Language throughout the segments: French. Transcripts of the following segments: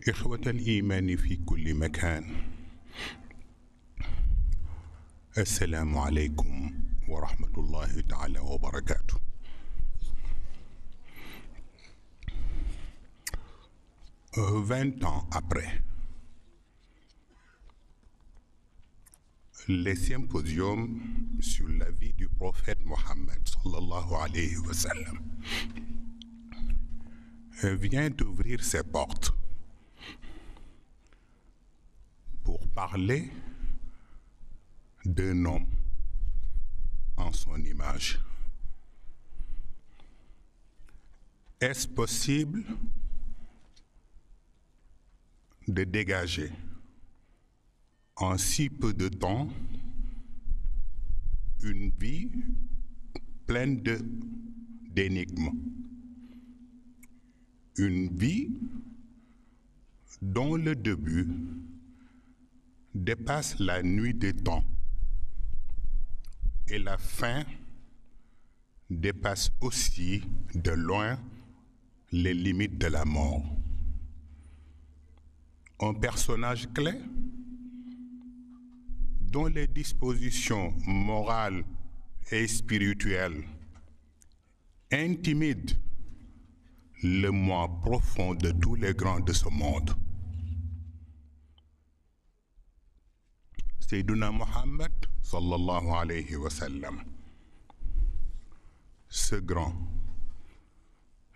إخوة الإيمان في كل مكان، السلام عليكم ورحمة الله تعالى وبركاته. Vingt ans après, les symposiums sur la vie du prophète Mohammed sallallahu alayhi wa sallam vient d'ouvrir ses portes pour parler d'un homme en son image. Est-ce possible de dégager en si peu de temps une vie pleine d'énigmes, une vie dont le début dépasse la nuit des temps et la fin dépasse aussi de loin les limites de la mort. Un personnage clé dont les dispositions morales et spirituelles intimident le moi profond de tous les grands de ce monde. Sayyiduna Muhammad sallallahu alayhi wa sallam, ce grand,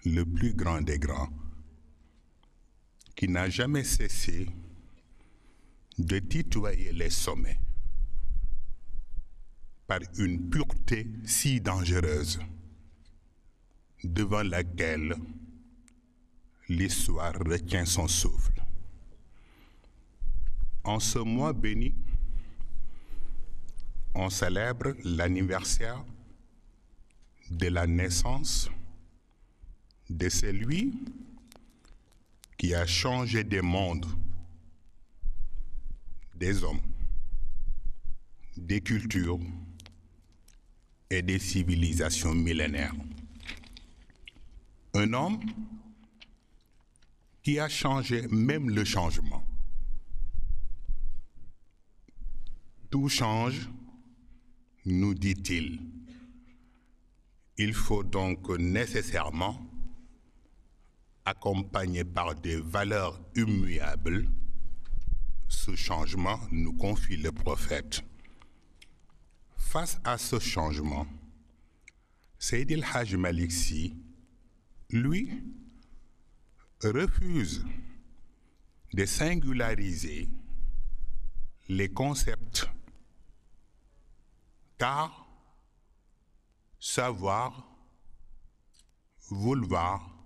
le plus grand des grands, qui n'a jamais cessé de tutoyer les sommets par une pureté si dangereuse, devant laquelle l'histoire retient son souffle. En ce mois béni, on célèbre l'anniversaire de la naissance de celui qui a changé des mondes, des hommes, des cultures et des civilisations millénaires. Un homme qui a changé même le changement. Tout change, nous dit-il. Il faut donc nécessairement, accompagné par des valeurs immuables, ce changement, nous confie le prophète. Face à ce changement, Seydi El Hadji Malick Sy, lui, refuse de singulariser les concepts, car savoir, vouloir,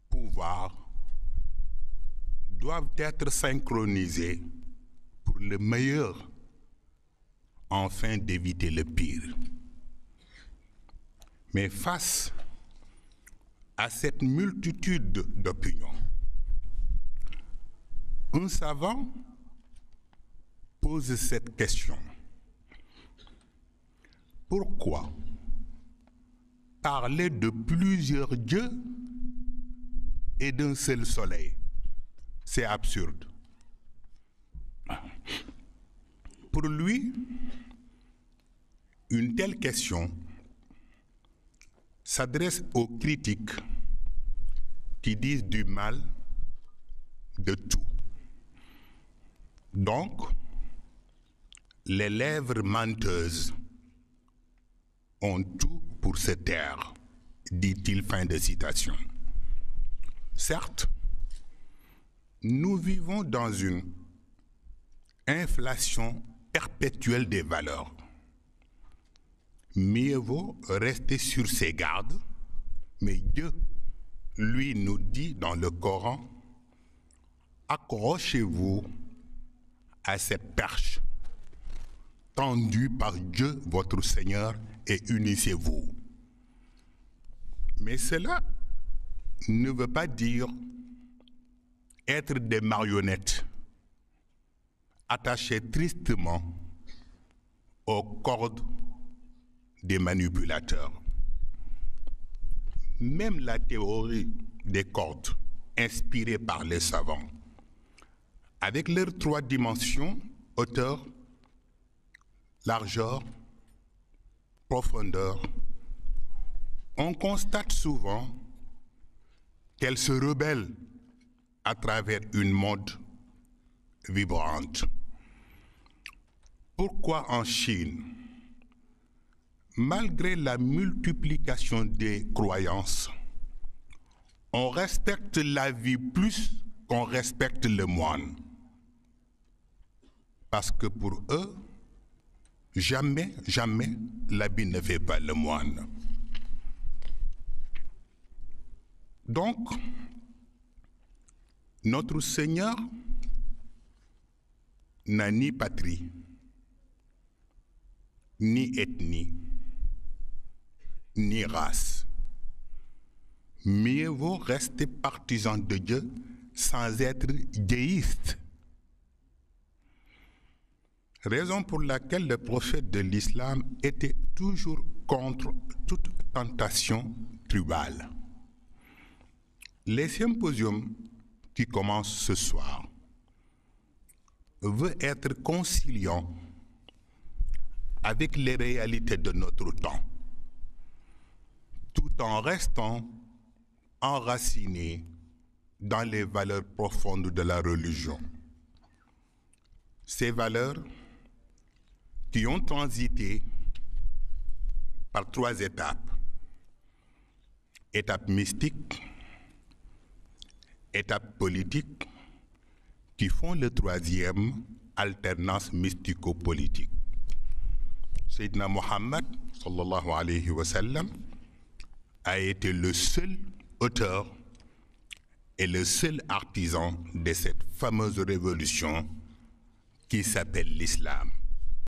pouvoir doivent être synchronisés pour le meilleur, afin d'éviter le pire. Mais face à cette multitude d'opinions, un savant pose cette question. Pourquoi parler de plusieurs dieux et d'un seul soleil? C'est absurde. Pour lui, une telle question s'adresse aux critiques qui disent du mal de tout. Donc, les lèvres menteuses ont tout pour se taire, dit-il, fin de citation. Certes, nous vivons dans une inflation perpétuelle des valeurs. Mieux vaut rester sur ses gardes, mais Dieu, lui, nous dit dans le Coran, accrochez-vous à cette perche tendue par Dieu, votre Seigneur, et unissez-vous. Mais cela ne veut pas dire être des marionnettes attachées tristement aux cordes des manipulateurs. Même la théorie des cordes inspirés par les savants. Avec leurs trois dimensions, hauteur, largeur, profondeur, on constate souvent qu'elles se rebellent à travers une mode vibrante. Pourquoi en Chine, malgré la multiplication des croyances, on respecte la vie plus qu'on respecte le moine? Parce que pour eux, jamais, jamais, l'habit ne fait pas le moine. Donc, notre Seigneur n'a ni patrie, ni ethnie, ni race. Mieux vaut rester partisan de Dieu sans être déiste. Raison pour laquelle le prophète de l'islam était toujours contre toute tentation tribale. Les symposiums qui commencent ce soir veut être conciliant avec les réalités de notre temps, tout en restant enraciné dans les valeurs profondes de la religion. Ces valeurs qui ont transité par trois étapes. Étape mystique, étape politique, qui font le troisième, alternance mystico-politique. Sayyidina Muhammad, sallallahu alayhi wa sallam, a été le seul auteur et le seul artisan de cette fameuse révolution qui s'appelle l'islam.